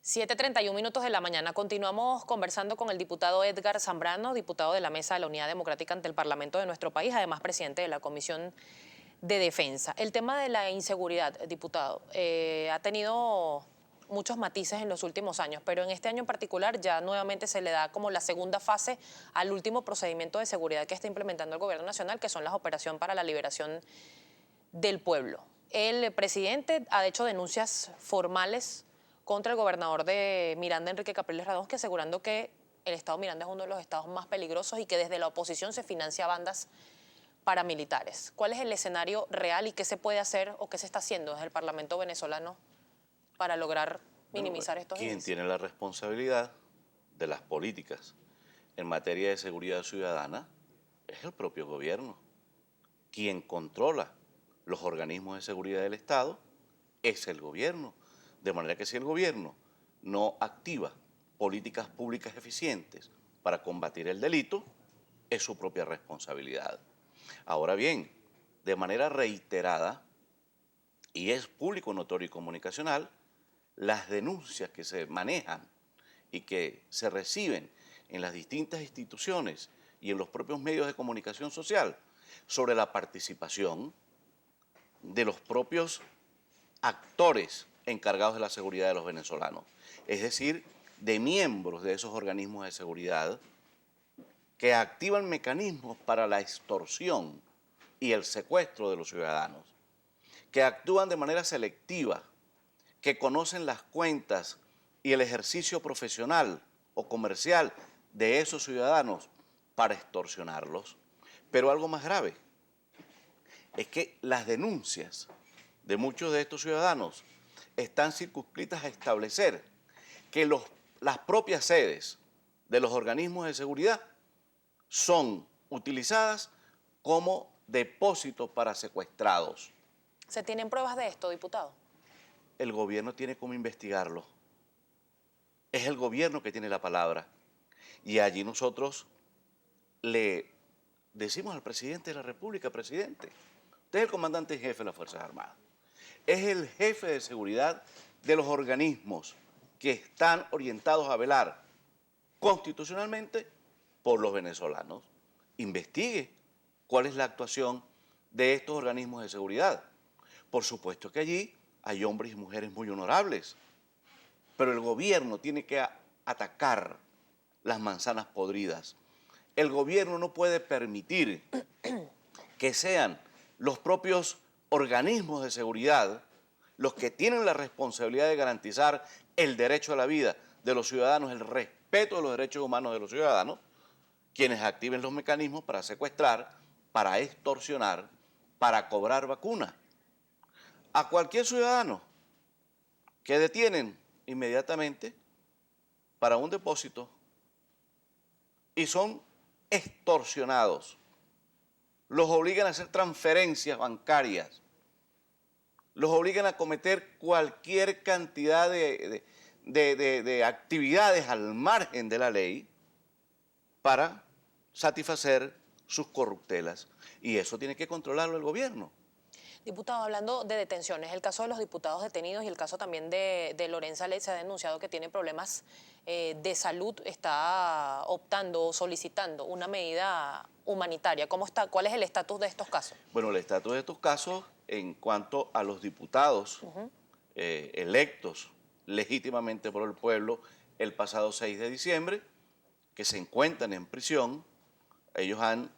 7:31 de la mañana. Continuamos conversando con el diputado Edgar Zambrano, diputado de la Mesa de la Unidad Democrática ante el Parlamento de nuestro país, además presidente de la Comisión de Defensa. El tema de la inseguridad, diputado, ha tenido muchos matices en los últimos años, pero en este año en particular ya nuevamente se le da como la segunda fase al último procedimiento de seguridad que está implementando el Gobierno Nacional, que son las operaciones para la liberación del pueblo. El presidente ha hecho denuncias formales contra el gobernador de Miranda, Enrique Capriles Radons, que asegurando que el estado Miranda es uno de los estados más peligrosos y que desde la oposición se financia bandas paramilitares. ¿Cuál es el escenario real y qué se puede hacer o qué se está haciendo desde el Parlamento venezolano para lograr minimizar estos Quien índices? tiene la responsabilidad de las políticas en materia de seguridad ciudadana es el propio gobierno. Quien controla los organismos de seguridad del Estado es el gobierno. De manera que si el gobierno no activa políticas públicas eficientes para combatir el delito, es su propia responsabilidad. Ahora bien, de manera reiterada, y es público, notorio y comunicacional, las denuncias que se manejan y que se reciben en las distintas instituciones y en los propios medios de comunicación social sobre la participación de los propios actores encargados de la seguridad de los venezolanos, es decir, de miembros de esos organismos de seguridad que activan mecanismos para la extorsión y el secuestro de los ciudadanos, que actúan de manera selectiva, que conocen las cuentas y el ejercicio profesional o comercial de esos ciudadanos para extorsionarlos. Pero algo más grave es que las denuncias de muchos de estos ciudadanos están circunscritas a establecer que las propias sedes de los organismos de seguridad son utilizadas como depósitos para secuestrados. ¿Se tienen pruebas de esto, diputado? El gobierno tiene cómo investigarlo. Es el gobierno que tiene la palabra. Y allí nosotros le decimos al presidente de la República: presidente, usted es el comandante en jefe de las Fuerzas Armadas. Es el jefe de seguridad de los organismos que están orientados a velar constitucionalmente por los venezolanos. Investigue cuál es la actuación de estos organismos de seguridad. Por supuesto que allí hay hombres y mujeres muy honorables, pero el gobierno tiene que atacar las manzanas podridas. El gobierno no puede permitir que sean los propios organismos de seguridad los que tienen la responsabilidad de garantizar el derecho a la vida de los ciudadanos, el respeto de los derechos humanos de los ciudadanos, quienes activen los mecanismos para secuestrar, para extorsionar, para cobrar vacunas. A cualquier ciudadano que detienen inmediatamente para un depósito y son extorsionados, los obligan a hacer transferencias bancarias, los obligan a cometer cualquier cantidad de actividades al margen de la ley para satisfacer sus corruptelas. Y eso tiene que controlarlo el gobierno. Diputado, hablando de detenciones, el caso de los diputados detenidos y el caso también de Lorenza Ley, se ha denunciado que tiene problemas de salud, está optando o solicitando una medida humanitaria. ¿Cómo está? ¿Cuál es el estatus de estos casos? Bueno, el estatus de estos casos en cuanto a los diputados electos legítimamente por el pueblo el pasado 6 de diciembre, que se encuentran en prisión, ellos han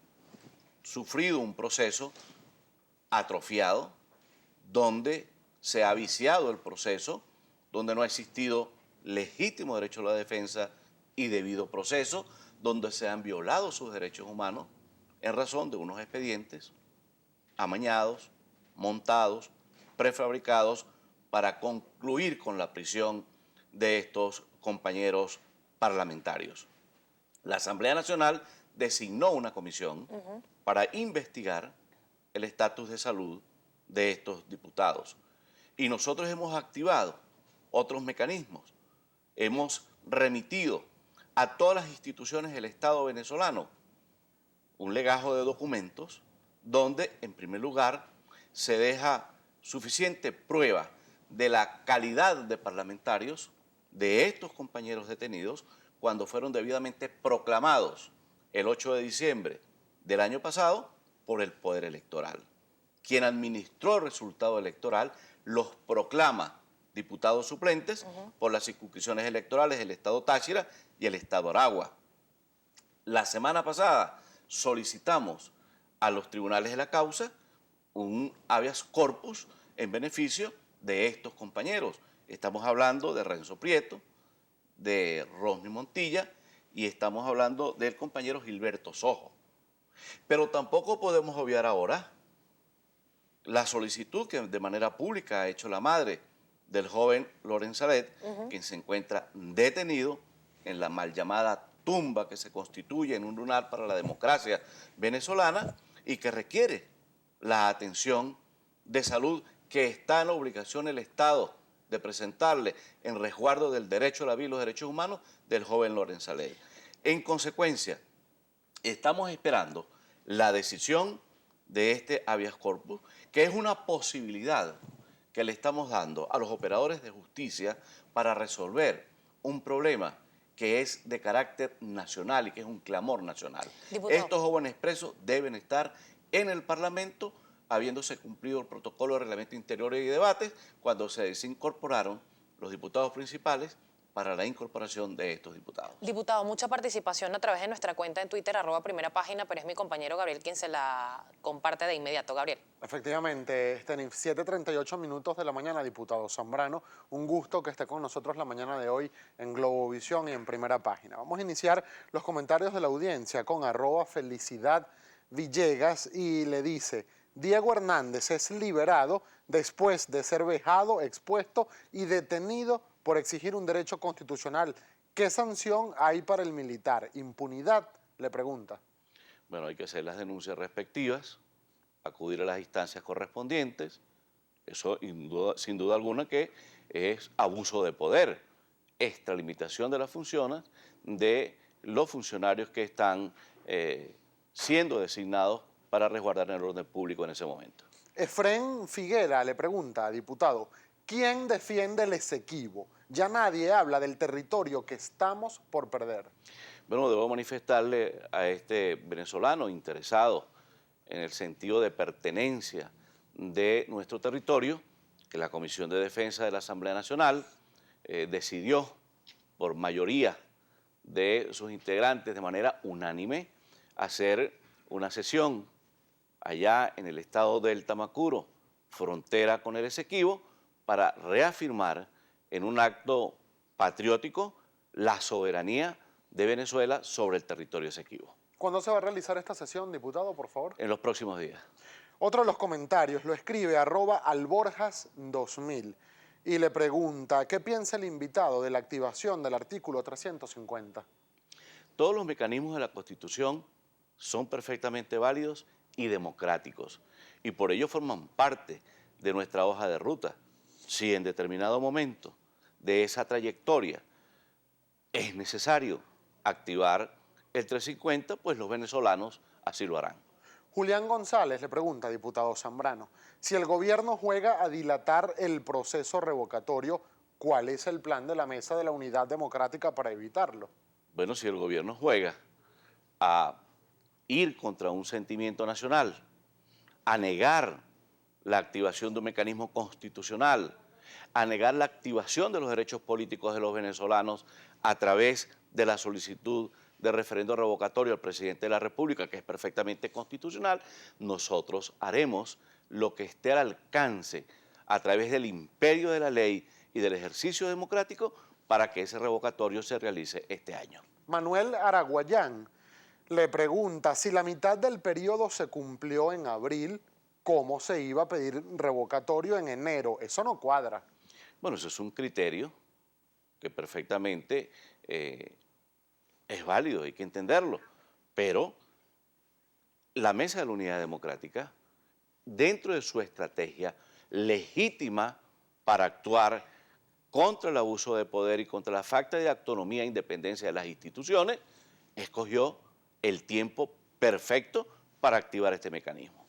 sufrido un proceso atrofiado, donde se ha viciado el proceso, donde no ha existido legítimo derecho a la defensa y debido proceso, donde se han violado sus derechos humanos en razón de unos expedientes amañados, montados, prefabricados para concluir con la prisión de estos compañeros parlamentarios. La Asamblea Nacional designó una comisión para investigar el estatus de salud de estos diputados. Y nosotros hemos activado otros mecanismos. Hemos remitido a todas las instituciones del Estado venezolano un legajo de documentos donde, en primer lugar, se deja suficiente prueba de la calidad de parlamentarios de estos compañeros detenidos cuando fueron debidamente proclamados el 8 de diciembre del año pasado por el Poder Electoral. Quien administró el resultado electoral los proclama diputados suplentes por las circunscripciones electorales del Estado Táchira y el Estado Aragua. La semana pasada solicitamos a los tribunales de la causa un habeas corpus en beneficio de estos compañeros. Estamos hablando de Renzo Prieto, de Rosny Montilla y estamos hablando del compañero Gilberto Sojo. Pero tampoco podemos obviar ahora la solicitud que de manera pública ha hecho la madre del joven Loren Salet, quien se encuentra detenido en la mal llamada tumba que se constituye en un lunar para la democracia venezolana y que requiere la atención de salud que está en la obligación el Estado de presentarle en resguardo del derecho a la vida y los derechos humanos del joven Loren Salet. En consecuencia, estamos esperando la decisión de este habeas corpus, que es una posibilidad que le estamos dando a los operadores de justicia para resolver un problema que es de carácter nacional y que es un clamor nacional. Diputado. Estos jóvenes presos deben estar en el Parlamento, habiéndose cumplido el protocolo de reglamento interior y debates, cuando se desincorporaron los diputados principales para la incorporación de estos diputados. Diputado, mucha participación a través de nuestra cuenta en Twitter, @primerapágina, pero es mi compañero Gabriel quien se la comparte de inmediato. Gabriel. Efectivamente, 7:38 minutos de la mañana, diputado Zambrano. Un gusto que esté con nosotros la mañana de hoy en Globovisión y en Primera Página. Vamos a iniciar los comentarios de la audiencia con @Felicidad Villegas y le dice: Diego Hernández es liberado después de ser vejado, expuesto y detenido por exigir un derecho constitucional. ¿Qué sanción hay para el militar? ¿Impunidad?, le pregunta. Bueno, hay que hacer las denuncias respectivas, acudir a las instancias correspondientes. Eso sin duda alguna que es abuso de poder, extralimitación de las funciones de los funcionarios que están siendo designados para resguardar el orden público en ese momento. Efrén Figuera le pregunta, diputado, ¿quién defiende el Esequibo? Ya nadie habla del territorio que estamos por perder. Bueno, debo manifestarle a este venezolano interesado en el sentido de pertenencia de nuestro territorio que la Comisión de Defensa de la Asamblea Nacional decidió por mayoría de sus integrantes de manera unánime hacer una sesión allá en el estado del Tamacuro, frontera con el Esequibo, para reafirmar en un acto patriótico la soberanía de Venezuela sobre el territorio Esequibo. ¿Cuándo se va a realizar esta sesión, diputado, por favor? En los próximos días. Otro de los comentarios lo escribe @alborjas2000 y le pregunta, ¿qué piensa el invitado de la activación del artículo 350? Todos los mecanismos de la Constitución son perfectamente válidos y democráticos y por ello forman parte de nuestra hoja de ruta. Si en determinado momento de esa trayectoria es necesario activar el 350, pues los venezolanos así lo harán. Julián González le pregunta, diputado Zambrano, si el gobierno juega a dilatar el proceso revocatorio, ¿cuál es el plan de la Mesa de la Unidad Democrática para evitarlo? Bueno, si el gobierno juega a ir contra un sentimiento nacional, a negar la activación de un mecanismo constitucional, a negar la activación de los derechos políticos de los venezolanos a través de la solicitud de referendo revocatorio al presidente de la República, que es perfectamente constitucional, nosotros haremos lo que esté al alcance a través del imperio de la ley y del ejercicio democrático para que ese revocatorio se realice este año. Manuel Araguayán le pregunta, si la mitad del periodo se cumplió en abril, ¿cómo se iba a pedir revocatorio en enero? Eso no cuadra. Bueno, eso es un criterio que perfectamente es válido, hay que entenderlo, pero la Mesa de la Unidad Democrática, dentro de su estrategia legítima para actuar contra el abuso de poder y contra la falta de autonomía e independencia de las instituciones, escogió el tiempo perfecto para activar este mecanismo.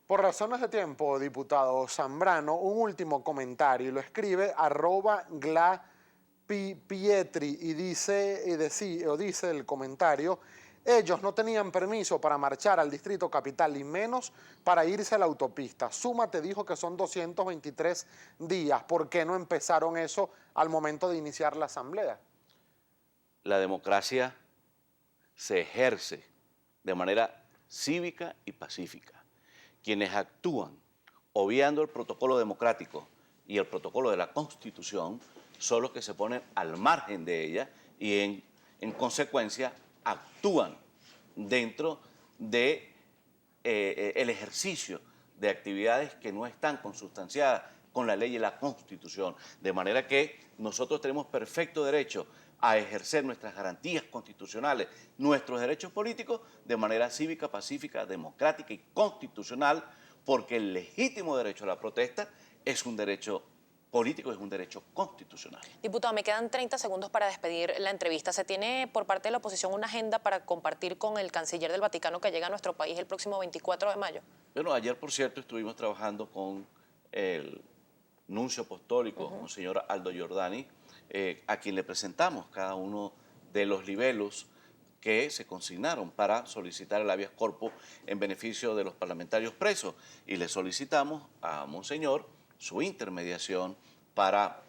Por razones de tiempo, diputado Zambrano, un último comentario, y lo escribe Pietri y dice el comentario: ellos no tenían permiso para marchar al Distrito Capital y menos para irse a la autopista. Súmate dijo que son 223 días. ¿Por qué no empezaron eso al momento de iniciar la asamblea? La democracia se ejerce de manera cívica y pacífica. Quienes actúan obviando el protocolo democrático y el protocolo de la Constitución son los que se ponen al margen de ella y en consecuencia actúan dentro de el ejercicio de actividades que no están consustanciadas con la ley y la Constitución. De manera que nosotros tenemos perfecto derecho a ejercer nuestras garantías constitucionales, nuestros derechos políticos de manera cívica, pacífica, democrática y constitucional, porque el legítimo derecho a la protesta es un derecho político, es un derecho constitucional. Diputado, me quedan 30 segundos para despedir la entrevista. ¿Se tiene por parte de la oposición una agenda para compartir con el canciller del Vaticano que llega a nuestro país el próximo 24 de mayo? Bueno, ayer, por cierto, estuvimos trabajando con el nuncio apostólico, Monseñor Aldo Giordani, a quien le presentamos cada uno de los libelos que se consignaron para solicitar el habeas corpus en beneficio de los parlamentarios presos. Y le solicitamos a Monseñor su intermediación para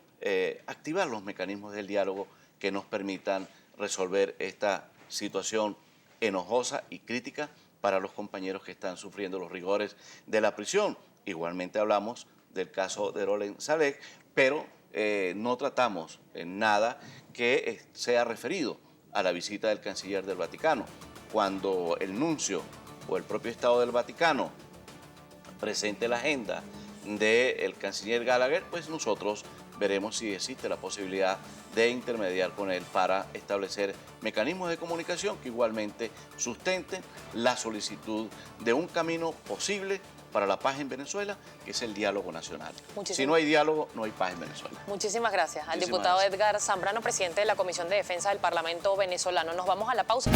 activar los mecanismos del diálogo que nos permitan resolver esta situación enojosa y crítica para los compañeros que están sufriendo los rigores de la prisión. Igualmente hablamos del caso de Rolen Salek, pero no tratamos en nada que sea referido a la visita del canciller del Vaticano. Cuando el nuncio o el propio Estado del Vaticano presente la agenda del canciller Gallagher, pues nosotros veremos si existe la posibilidad de intermediar con él para establecer mecanismos de comunicación que igualmente sustenten la solicitud de un camino posible para la paz en Venezuela, que es el diálogo nacional. Si no hay diálogo, no hay paz en Venezuela. Muchísimas gracias. Al Muchísimas diputado gracias. Edgar Zambrano, presidente de la Comisión de Defensa del Parlamento venezolano. Nos vamos a la pausa.